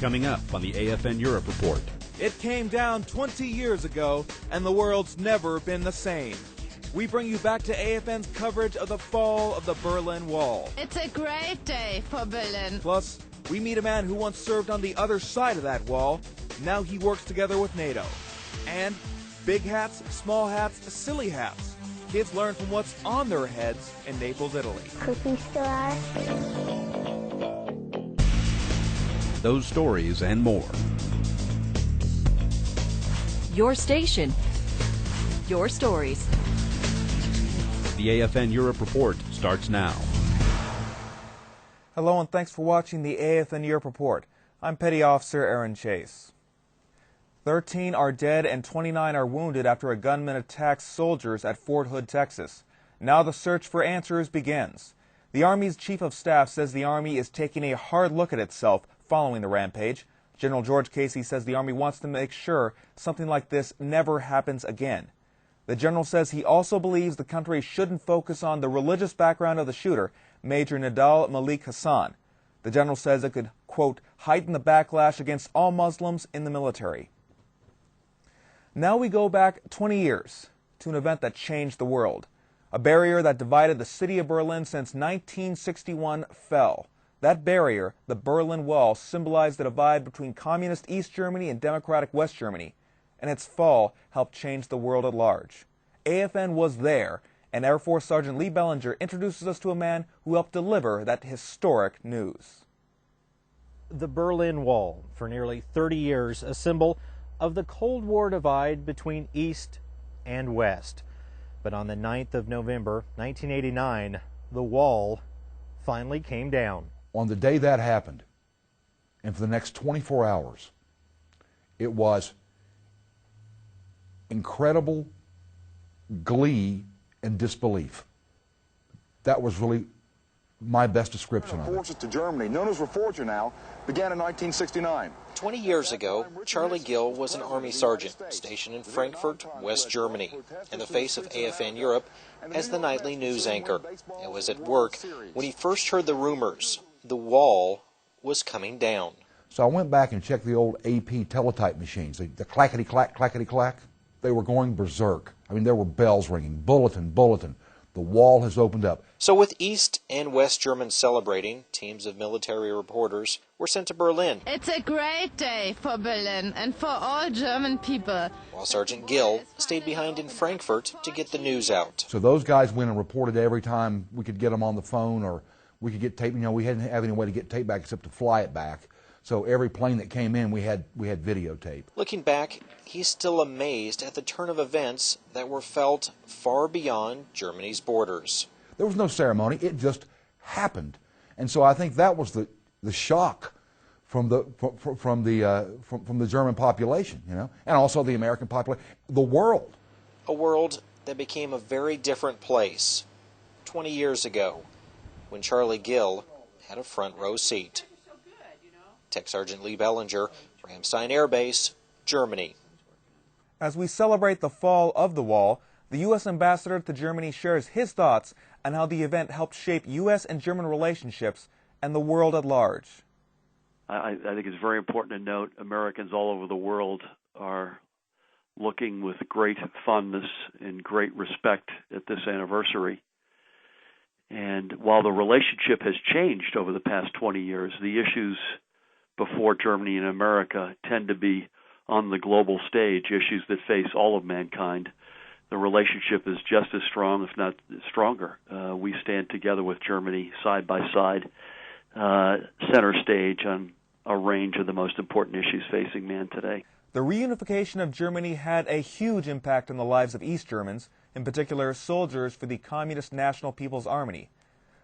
Coming up on the AFN Europe Report. It came down 20 years ago, and the world's never been the same. We bring you back to AFN's coverage of the fall of the Berlin Wall. It's a great day for Berlin. Plus, we meet a man who once served on the other side of that wall. Now he works together with NATO. And big hats, small hats, silly hats. Kids learn from what's on their heads in Naples, Italy. Cookie star. Those stories and more. Your station. Your stories. The AFN Europe Report starts now. Hello and thanks for watching the AFN Europe Report. I'm Petty Officer Aaron Chase. 13 are dead and 29 are wounded after a gunman attacks soldiers at Fort Hood, Texas. Now the search for answers begins. The Army's Chief of Staff says the Army is taking a hard look at itself following the rampage. General George Casey says the Army wants to make sure something like this never happens again. The General says he also believes the country shouldn't focus on the religious background of the shooter, Major Nidal Malik Hassan. The General says it could, quote, heighten the backlash against all Muslims in the military. Now we go back 20 years to an event that changed the world. A barrier that divided the city of Berlin since 1961 fell. That barrier, the Berlin Wall, symbolized the divide between communist East Germany and democratic West Germany, and its fall helped change the world at large. AFN was there, and Air Force Sergeant Lee Bellinger introduces us to a man who helped deliver that historic news. The Berlin Wall, for nearly 30 years, a symbol of the Cold War divide between East and West. But on the 9th of November, 1989, the wall finally came down. On the day that happened, and for the next 24 hours, it was incredible glee and disbelief. That was really my best description of it. Forces to Germany, known as Reforger now, began in 1969. 20 years ago, Charlie Gill was an Army sergeant stationed in Frankfurt, West Germany, in the face of AFN Europe as the nightly news anchor. It was at work when he first heard the rumors the wall was coming down. So I went back and checked the old AP teletype machines, the clackety-clack, clackety-clack. They were going berserk. I mean, there were bells ringing, bulletin, bulletin. The wall has opened up. So with East and West Germans celebrating, teams of military reporters were sent to Berlin. It's a great day for Berlin and for all German people. While Sergeant Gill stayed behind in Frankfurt to get the news out. So those guys went and reported every time we could get them on the phone, or we could get tape. You know, we didn't have any way to get tape back except to fly it back. So every plane that came in, we had videotape. Looking back, he's still amazed at the turn of events that were felt far beyond Germany's borders. There was no ceremony; it just happened, and so I think that was the shock from the German population, you know, and also the American population, the world. A world that became a very different place 20 years ago, when Charlie Gill had a front row seat. Tech Sergeant Lee Bellinger, Ramstein Air Base, Germany. As we celebrate the fall of the wall, the U.S. ambassador to Germany shares his thoughts on how the event helped shape U.S. and German relationships and the world at large. I think it's very important to note Americans all over the world are looking with great fondness and great respect at this anniversary. And while the relationship has changed over the past 20 years, the issues before Germany and America tend to be on the global stage, issues that face all of mankind. The relationship is just as strong, if not stronger. We stand together with Germany side by side, center stage on a range of the most important issues facing man today. The reunification of Germany had a huge impact on the lives of East Germans, in particular soldiers for the Communist National People's Army.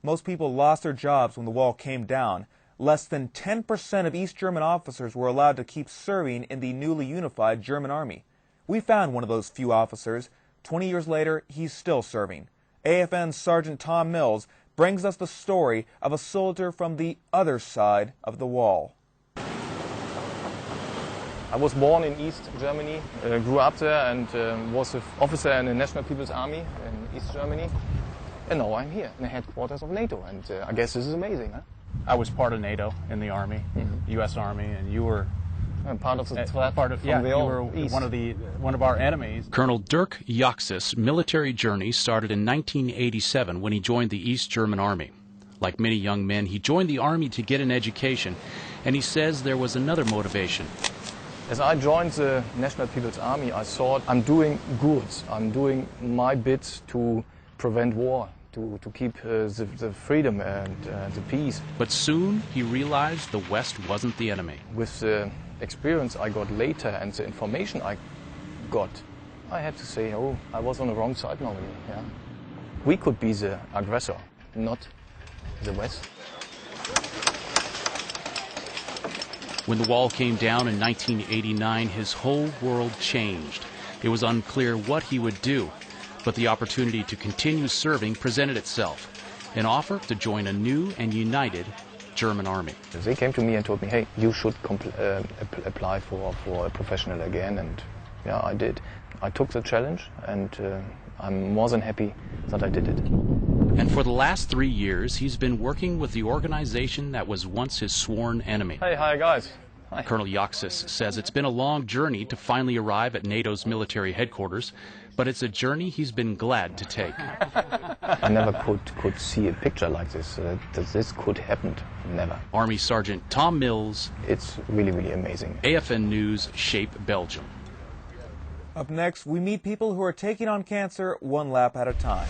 Most people lost their jobs when the wall came down. Less than 10% of East German officers were allowed to keep serving in the newly unified German army. We found one of those few officers. 20 years later, he's still serving. AFN's Sergeant Tom Mills brings us the story of a soldier from the other side of the wall. I was born in East Germany, grew up there, and was an officer in the National People's Army in East Germany. And now I'm here in the headquarters of NATO, and I guess this is amazing, huh? I was part of NATO in the Army, U.S. Army, and you were part of the threat you were one of our enemies. Colonel Dirk Jox's military journey started in 1987 when he joined the East German Army. Like many young men, he joined the Army to get an education, and he says there was another motivation. As I joined the National People's Army, I thought I'm doing good. I'm doing my bit to prevent war, to keep the freedom and the peace. But soon he realized the West wasn't the enemy. With the experience I got later and the information I got, I had to say, oh, I was on the wrong side normally. Yeah. We could be the aggressor, not the West. When the wall came down in 1989, his whole world changed. It was unclear what he would do, but the opportunity to continue serving presented itself, an offer to join a new and united German army. They came to me and told me, hey, you should apply for a professional again, and yeah, I did. I took the challenge, and I'm more than happy that I did it. And for the last 3 years, he's been working with the organization that was once his sworn enemy. Hey, hi guys. Hi. Colonel Joxis says it's been a long journey to finally arrive at NATO's military headquarters, but it's a journey he's been glad to take. I never could see a picture like this, that this could happen. Never. Army Sergeant Tom Mills. It's really, really amazing. AFN News, Shape Belgium. Up next, we meet people who are taking on cancer one lap at a time.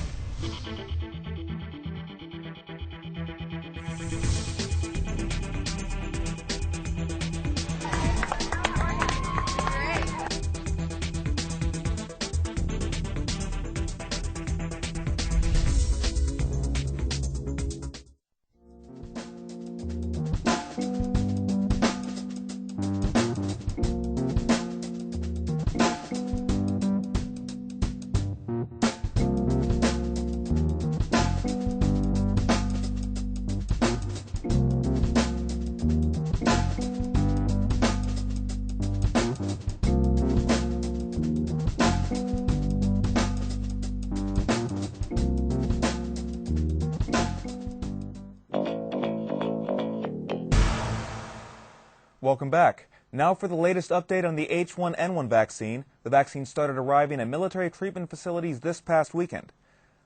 Welcome back. Now for the latest update on the H1N1 vaccine. The vaccine started arriving at military treatment facilities this past weekend.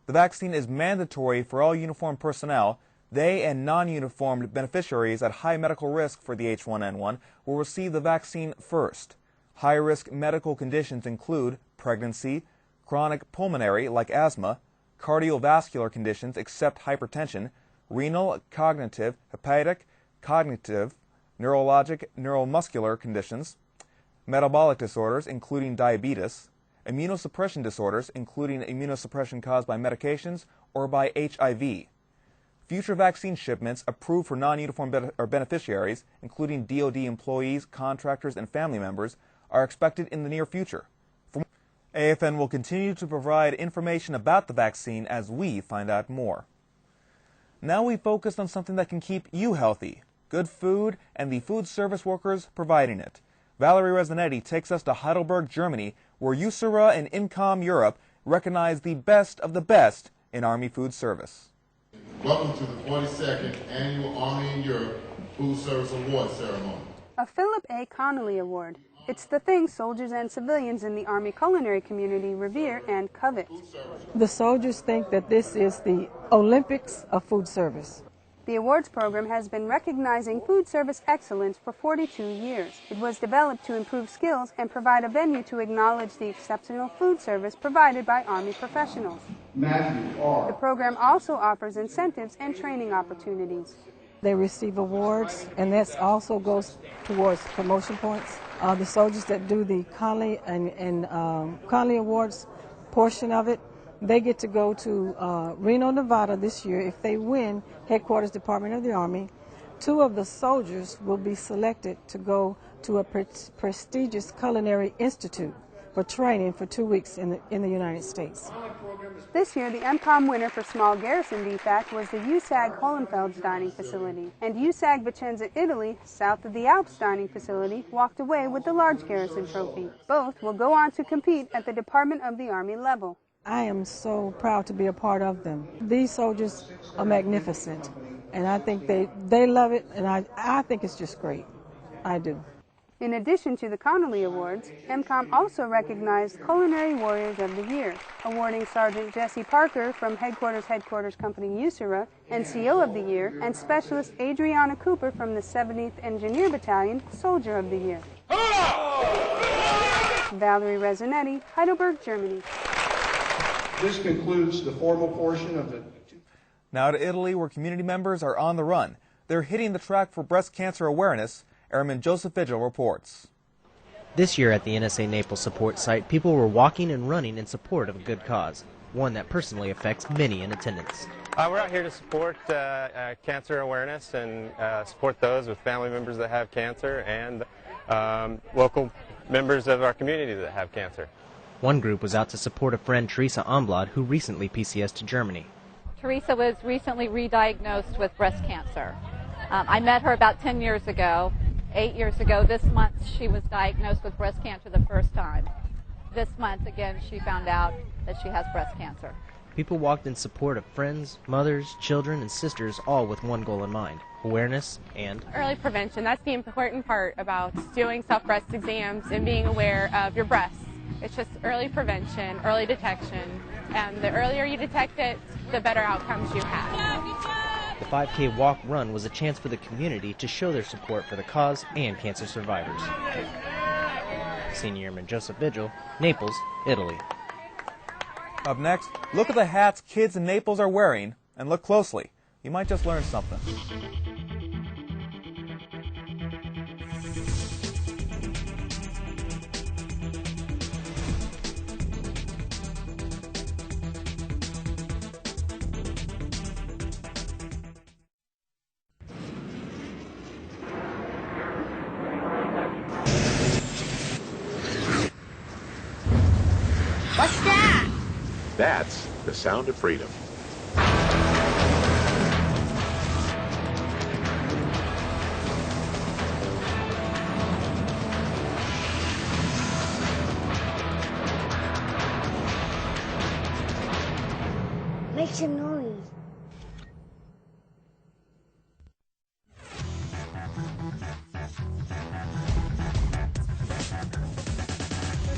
The vaccine is mandatory for all uniformed personnel. They and non-uniformed beneficiaries at high medical risk for the H1N1 will receive the vaccine first. High-risk medical conditions include pregnancy, chronic pulmonary like asthma, cardiovascular conditions except hypertension, renal, cognitive, hepatic, cognitive, neurologic, neuromuscular conditions, metabolic disorders including diabetes, immunosuppression disorders including immunosuppression caused by medications or by HIV. Future vaccine shipments approved for non-uniform beneficiaries, including DoD employees, contractors, and family members, are expected in the near future. AFN will continue to provide information about the vaccine as we find out more. Now we focus on something that can keep you healthy. Good food and the food service workers providing it. Valerie Rezanetti takes us to Heidelberg, Germany, where USERA and INCOM Europe recognize the best of the best in Army food service. Welcome to the 42nd Annual Army in Europe Food Service Award Ceremony. A Philip A. Connolly Award. It's the thing soldiers and civilians in the Army culinary community revere and covet. The soldiers think that this is the Olympics of food service. The awards program has been recognizing food service excellence for 42 years. It was developed to improve skills and provide a venue to acknowledge the exceptional food service provided by Army professionals. The program also offers incentives and training opportunities. They receive awards, and that also goes towards promotion points. The soldiers that do the Connolly and Connolly Awards portion of it, they get to go to Reno, Nevada this year. If they win Headquarters Department of the Army, 2 of the soldiers will be selected to go to a prestigious culinary institute for training for 2 weeks in the United States. This year, the MCOM winner for small garrison DFAC was the USAG Hohenfeld's dining facility, and USAG Vicenza, Italy, south of the Alps dining facility, walked away with the large garrison trophy. Both will go on to compete at the Department of the Army level. I am so proud to be a part of them. These soldiers are magnificent. and I think they love it, and I think it's just great. I do. In addition to the Connolly Awards, MCOM also recognized Culinary Warriors of the Year, awarding Sergeant Jesse Parker from Headquarters Company USERA, NCO of the Year, and Specialist Adriana Cooper from the 70th Engineer Battalion, Soldier of the Year. Valerie Resonetti, Heidelberg, Germany. This concludes the formal portion of the... Now to Italy, where community members are on the run. They're hitting the track for breast cancer awareness. Airman Joseph Vigil reports. This year at the NSA Naples support site, people were walking and running in support of a good cause, one that personally affects many in attendance. We're out here to support cancer awareness and support those with family members that have cancer and local members of our community that have cancer. One group was out to support a friend, Teresa Amblad, who recently PCS'd to Germany. Teresa was recently re-diagnosed with breast cancer. I met her about 10 years ago. 8 years ago this month, she was diagnosed with breast cancer the first time. This month, again, she found out that she has breast cancer. People walked in support of friends, mothers, children, and sisters, all with one goal in mind: awareness and early prevention. That's the important part about doing self-breast exams and being aware of your breasts. It's just early prevention, early detection, and the earlier you detect it, the better outcomes you have. The 5K walk-run was a chance for the community to show their support for the cause and cancer survivors. Senior Airman Joseph Vigil, Naples, Italy. Up next, look at the hats kids in Naples are wearing, and look closely. You might just learn something. What's that? That's the sound of freedom. Makes a noise.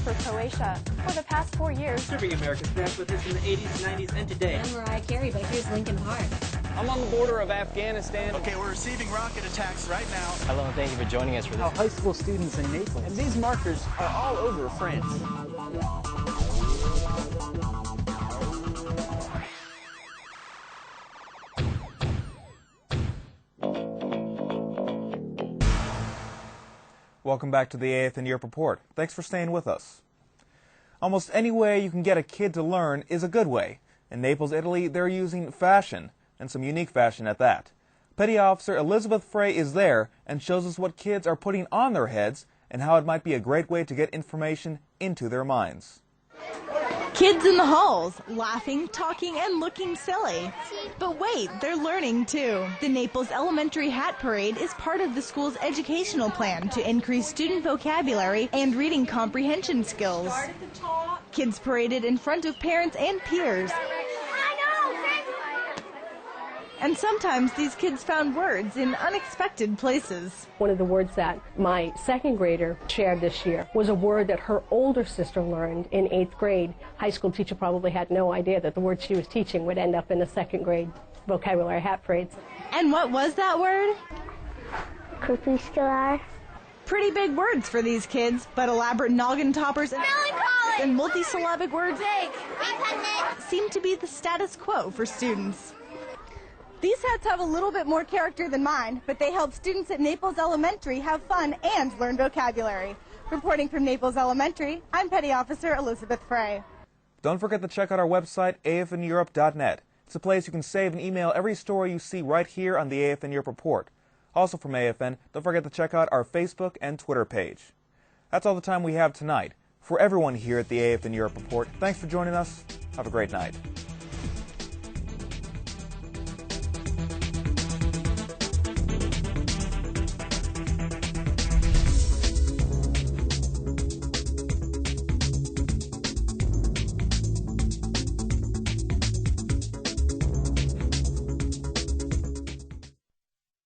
For Croatia. For the past 4 years, serving America's best with us in the 80s, 90s, and today. I'm Mariah Carey, but here's Lincoln Park. I'm on the border of Afghanistan. Okay, we're receiving rocket attacks right now. Hello, and thank you for joining us for this. High school students in Naples. And these markers are all over France. Welcome back to the AFN Europe Report. Thanks for staying with us. Almost any way you can get a kid to learn is a good way. In Naples, Italy, they're using fashion, and some unique fashion at that. Petty Officer Elizabeth Frey is there and shows us what kids are putting on their heads and how it might be a great way to get information into their minds. Kids in the halls, laughing, talking, and looking silly. But wait, they're learning too. The Naples Elementary Hat Parade is part of the school's educational plan to increase student vocabulary and reading comprehension skills. Kids paraded in front of parents and peers. And sometimes these kids found words in unexpected places. One of the words that my second grader shared this year was a word that her older sister learned in 8th grade. High school teacher probably had no idea that the word she was teaching would end up in the second grade vocabulary hat parades. And what was that word? Crepuscular. Pretty big words for these kids, but elaborate noggin toppers and multisyllabic words seem to be the status quo for students. These hats have a little bit more character than mine, but they help students at Naples Elementary have fun and learn vocabulary. Reporting from Naples Elementary, I'm Petty Officer Elizabeth Frey. Don't forget to check out our website, afneurope.net. It's a place you can save and email every story you see right here on the AFN Europe Report. Also from AFN, don't forget to check out our Facebook and Twitter page. That's all the time we have tonight. For everyone here at the AFN Europe Report, thanks for joining us. Have a great night.